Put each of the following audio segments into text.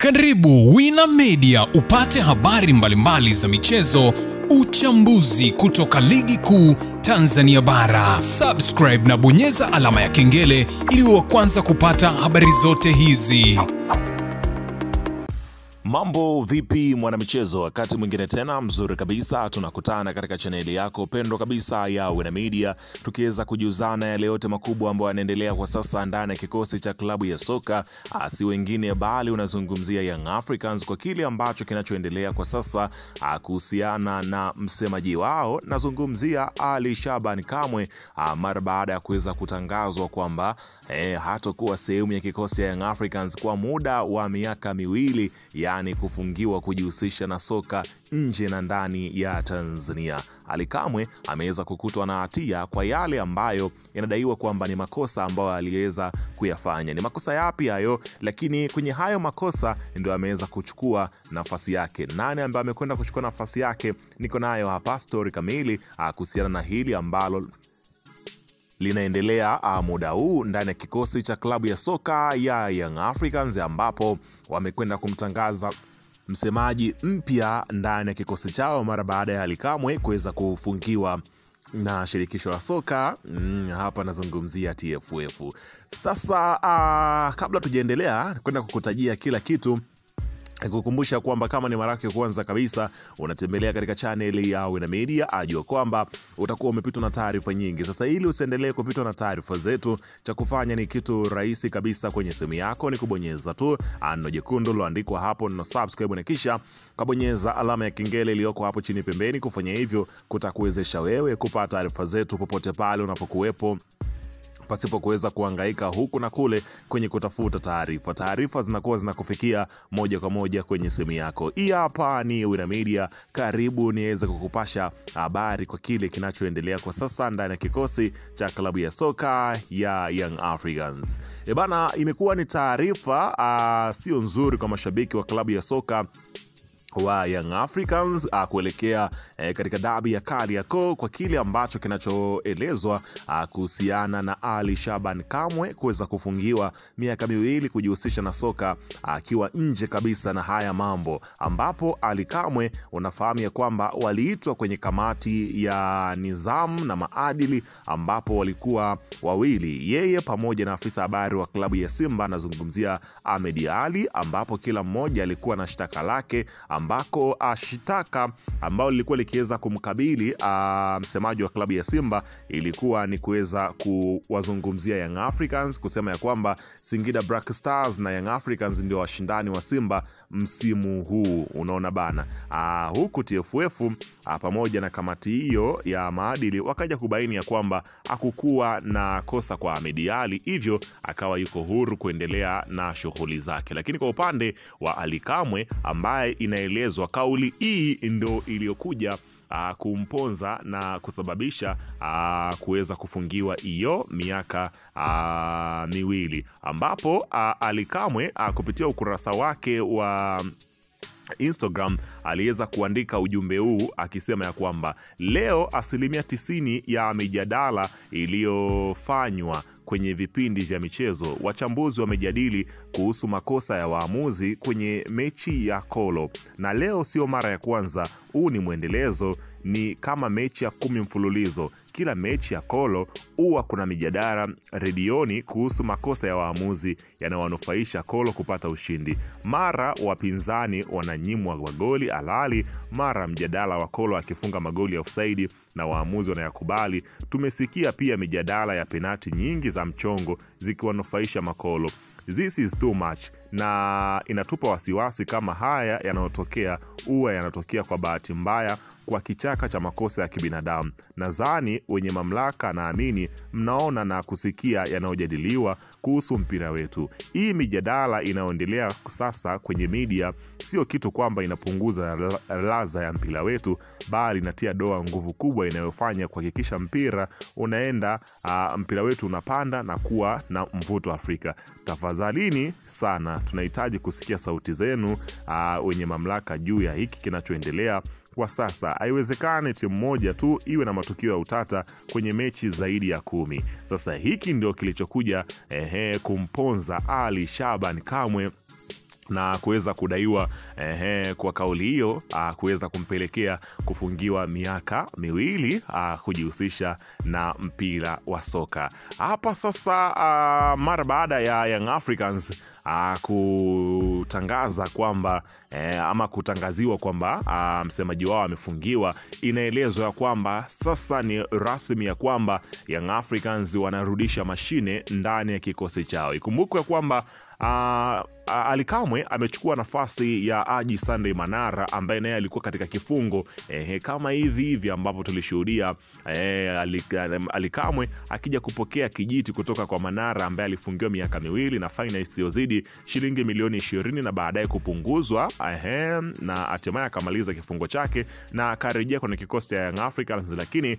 Karibu Wina Media upate habari mbalimbali za michezo, uchambuzi kutoka ligi kuu Tanzania bara. Subscribe na bonyeza alama ya kengele ili uwe wa kwanza kupata habari zote hizi. Mambo vipi mwanamichezo, wakati mwingine tena mzuri kabisa tunakutana katika chaneli yako pendwa kabisa ya Wina Media, tukiweza kujuzana yale yote makubwa ambayo yanaendelea kwa sasa ndani ya kikosi cha klabu ya soka, si wengine bali unazungumzia Young Africans, kwa kile ambacho kinachoendelea kwa sasa kuhusiana na msemaji wao. Nazungumzia Ali Shaban Kamwe, mara baada ya kuweza kutangazwa kwamba hatakuwa sehemu ya kikosi cha Young Africans kwa muda wa miaka miwili, yani kufungiwa kujihusisha na soka nje na ndani ya Tanzania. Ali Kamwe ameweza kukutwa na hatia kwa yale ambayo yanadaiwa kwamba ni makosa ambayo aliweza kuyafanya. Ni makosa yapi hayo? Lakini kwenye hayo makosa ndio ameweza kuchukua nafasi yake. Nani ambaye amekwenda kuchukua nafasi yake? Niko nayo hapa story kamili kuhusiana na hili ambalo linaendelea muda huu ndani ya kikosi cha klabu ya soka ya Young Africans, ambapo wamekwenda kumtangaza msemaji mpya ndani ya kikosi chao mara baada ya Ali Kamwe kuweza kufungiwa na shirikisho la soka. Hapa nazungumzia TFF. Sasa kabla tujaendelea kwenda kukutajia kila kitu, kukumbusha kwamba kama ni mara yako ya kwanza kabisa unatembelea katika channel ya Wina Media, ajua kwamba utakuwa umepitwa na taarifa nyingi. Sasa ili usiendelee kupitwa na taarifa zetu, cha kufanya ni kitu rahisi kabisa. Kwenye simu yako ni kubonyeza tu neno jekundu liloandikwa hapo neno subscribe, na kisha kabonyeza alama ya kengele iliyoko hapo chini pembeni. Kufanya hivyo kutakuwezesha wewe kupata taarifa zetu popote pale unapokuwepo, pasipo kuweza kuhangaika huku na kule kwenye kutafuta taarifa. Taarifa zinakuwa zinakufikia moja kwa moja kwenye simu yako. Hii hapa ni Wina Media, karibu niweze kukupasha habari kwa kile kinachoendelea kwa sasa ndani ya kikosi cha klabu ya soka ya Young Africans. Bana, imekuwa ni taarifa sio nzuri kwa mashabiki wa klabu ya soka wa Young Africans kuelekea katika dabi ya Kariakoo, kwa kile ambacho kinachoelezwa kuhusiana na Ali Shaban Kamwe kuweza kufungiwa miaka miwili kujihusisha na soka akiwa nje kabisa na haya mambo, ambapo Ali Kamwe unafahamu ya kwamba waliitwa kwenye kamati ya nizamu na maadili, ambapo walikuwa wawili, yeye pamoja na afisa habari wa klabu ya Simba, nazungumzia Ahmed Ali, ambapo kila mmoja alikuwa na shtaka lake, ambako shitaka ambao lilikuwa likiweza kumkabili msemaji wa klabu ya Simba ilikuwa ni kuweza kuwazungumzia Young Africans, kusema ya kwamba Singida Black Stars na Young Africans ndio washindani wa Simba msimu huu. Unaona bana, huku TFF pamoja na kamati hiyo ya maadili wakaja kubaini ya kwamba hakukuwa na kosa kwa Ahmed Ali, hivyo akawa yuko huru kuendelea na shughuli zake. Lakini kwa upande wa Ali Kamwe, ambaye inaelezwa kauli hii ndio iliyokuja kumponza na kusababisha kuweza kufungiwa hiyo miaka miwili, ambapo Ali Kamwe kupitia ukurasa wake wa Instagram aliweza kuandika ujumbe huu akisema ya kwamba leo 90% ya mijadala iliyofanywa kwenye vipindi vya michezo, wachambuzi wamejadili kuhusu makosa ya waamuzi kwenye mechi ya Kolo, na leo sio mara ya kwanza. Huu ni mwendelezo, ni kama mechi ya 10 mfululizo. Kila mechi ya Kolo huwa kuna mijadala redioni kuhusu makosa ya waamuzi yanayowanufaisha Kolo kupata ushindi. Mara wapinzani wananyimwa magoli halali, mara mjadala wa Kolo akifunga magoli ya offside na waamuzi wanayakubali. Tumesikia pia mijadala ya penati nyingi za mchongo zikiwanufaisha makolo. This is too much, na inatupa wasiwasi kama haya yanayotokea huwa yanatokea kwa bahati mbaya, kwa kichaka cha makosa ya kibinadamu. Nadhani wenye mamlaka, naamini mnaona na kusikia yanayojadiliwa kuhusu mpira wetu. Hii mijadala inayoendelea sasa kwenye media sio kitu kwamba inapunguza ladha ya mpira wetu, bali inatia doa nguvu kubwa inayofanya kuhakikisha mpira unaenda, mpira wetu unapanda na kuwa na mvuto Afrika. Tafadhalini sana, tunahitaji kusikia sauti zenu wenye mamlaka juu ya hiki kinachoendelea kwa sasa. Haiwezekani timu moja tu iwe na matukio ya utata kwenye mechi zaidi ya 10. Sasa hiki ndio kilichokuja kumponza Ali Shaban Kamwe na kuweza kudaiwa kwa kauli hiyo kuweza kumpelekea kufungiwa miaka 2 kujihusisha na mpira wa soka. Hapa sasa mara baada ya Young Africans kutangaza kwamba ama kutangaziwa kwamba msemaji wao amefungiwa, inaelezwa ya kwamba sasa ni rasmi ya kwamba Young Africans wanarudisha mashine ndani ya kikosi chao. Ikumbukwe kwamba Ally Kamwe amechukua nafasi ya Haji Sunday Manara ambaye naye alikuwa katika kifungo kama hivi ambapo tulishuhudia Ally Kamwe akija kupokea kijiti kutoka kwa Manara ambaye alifungiwa miaka 2 na faini isiyozidi shilingi milioni 20 na baadaye kupunguzwa na hatimaye akamaliza kifungo chake na akarejea kwenye kikosi cha Young Africans, lakini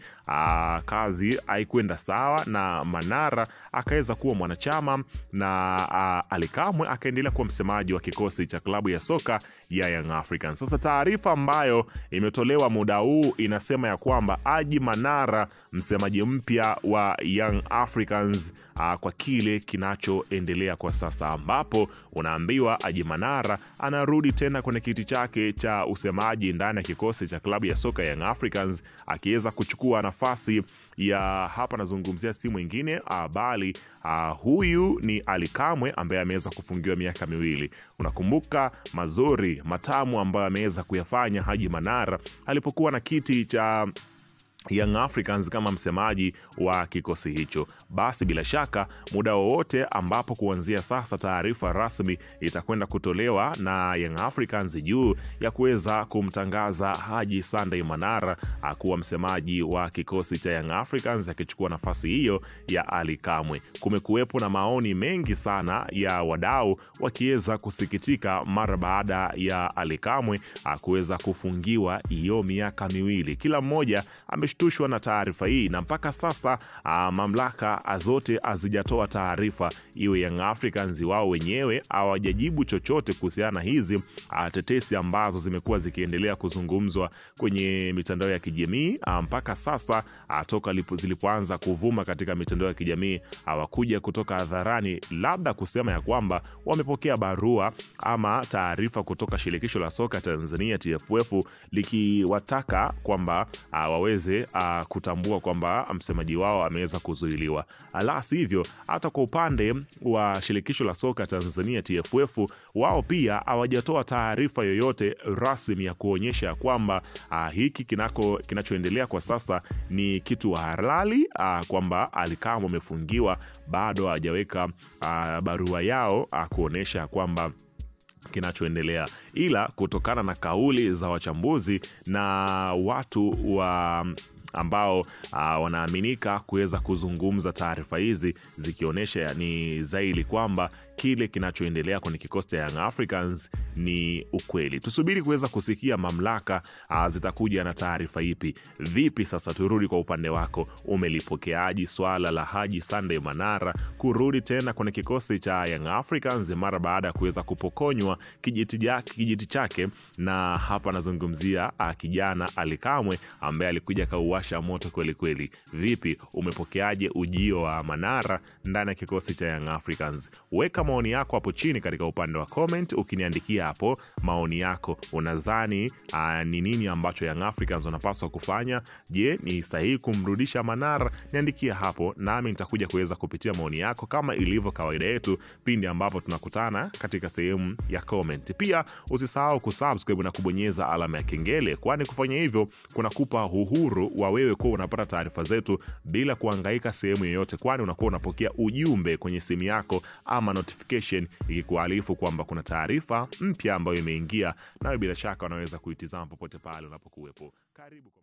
kazi haikwenda sawa na Manara akaweza kuwa mwanachama na Ally Kamwe akaendelea kuwa msemaji wa kikosi cha klabu ya soka ya Young Africans. Sasa taarifa ambayo imetolewa muda huu inasema ya kwamba Haji Manara msemaji mpya wa Young Africans kwa kile kinachoendelea kwa sasa, ambapo unaambiwa Haji Manara anarudi tena kwenye kiti chake cha usemaji ndani ya kikosi cha klabu ya soka Young Africans, akiweza kuchukua nafasi ya hapa nazungumzia si mwingine bali huyu ni Ally Kamwe ambaye ameweza kufungiwa miaka 2. Unakumbuka mazuri matamu ambayo ameweza kuyafanya Haji Manara alipokuwa na kiti cha Young Africans kama msemaji wa kikosi hicho. Basi bila shaka muda wowote ambapo kuanzia sasa taarifa rasmi itakwenda kutolewa na Young Africans juu ya kuweza kumtangaza Haji Sunday Manara kuwa msemaji wa kikosi cha Young Africans akichukua nafasi hiyo ya Ally Kamwe. Kumekuwepo na maoni mengi sana ya wadau wakiweza kusikitika mara baada ya Ally Kamwe kuweza kufungiwa hiyo miaka 2. Kila mmoja ameshtushwa na taarifa hii na mpaka sasa mamlaka zote hazijatoa taarifa, iwe Young Africans wao wenyewe hawajajibu chochote kuhusiana na hizi tetesi ambazo zimekuwa zikiendelea kuzungumzwa kwenye mitandao ya kijamii. Mpaka sasa toka zilipoanza kuvuma katika mitandao ya kijamii hawakuja kutoka hadharani labda kusema ya kwamba wamepokea barua ama taarifa kutoka shirikisho la soka Tanzania TFF likiwataka kwamba waweze kutambua kwamba msemaji wao ameweza kuzuiliwa. La sivyo, hata kwa upande wa shirikisho la soka Tanzania TFF wao pia hawajatoa taarifa yoyote rasmi ya kuonyesha kwamba hiki kinachoendelea kwa sasa ni kitu halali, kwamba Ally Kamwe amefungiwa. Bado hawajaweka barua yao kuonyesha kwamba kinachoendelea, ila kutokana na kauli za wachambuzi na watu ambao wanaaminika kuweza kuzungumza taarifa hizi zikionyesha ni zaidi kwamba kile kinachoendelea kwenye kikosi cha Young Africans ni ukweli. Tusubiri kuweza kusikia mamlaka zitakuja na taarifa ipi. Vipi sasa, turudi kwa upande wako, umelipokeaje swala la Haji Sunday Manara kurudi tena kwenye kikosi cha Young Africans mara baada ya kuweza kupokonywa kijiti chake? Na hapa nazungumzia kijana Ally Kamwe ambaye alikuja kauwasha moto kweli kweli. Vipi, umepokeaje ujio wa Manara ndani ya kikosi cha Young Africans? Weka maoni yako hapo chini katika upande wa comment, ukiniandikia hapo maoni yako. Unadhani ni nini ambacho Young Africans wanapaswa kufanya? Je, ni sahihi kumrudisha Manara? Niandikia hapo nami nitakuja kuweza kupitia maoni yako kama ilivyo kawaida yetu pindi ambapo tunakutana katika sehemu ya comment. Pia usisahau kusubscribe na kubonyeza alama ya kengele, kwani kufanya hivyo kunakupa uhuru wa wewe kuwa unapata taarifa zetu bila kuhangaika sehemu yoyote, kwani unakuwa unapokea ujumbe kwenye simu yako ama notification ikikuarifu kwamba kuna taarifa mpya ambayo imeingia, nawe bila shaka unaweza kuitizama popote pale unapokuwepo. Karibu.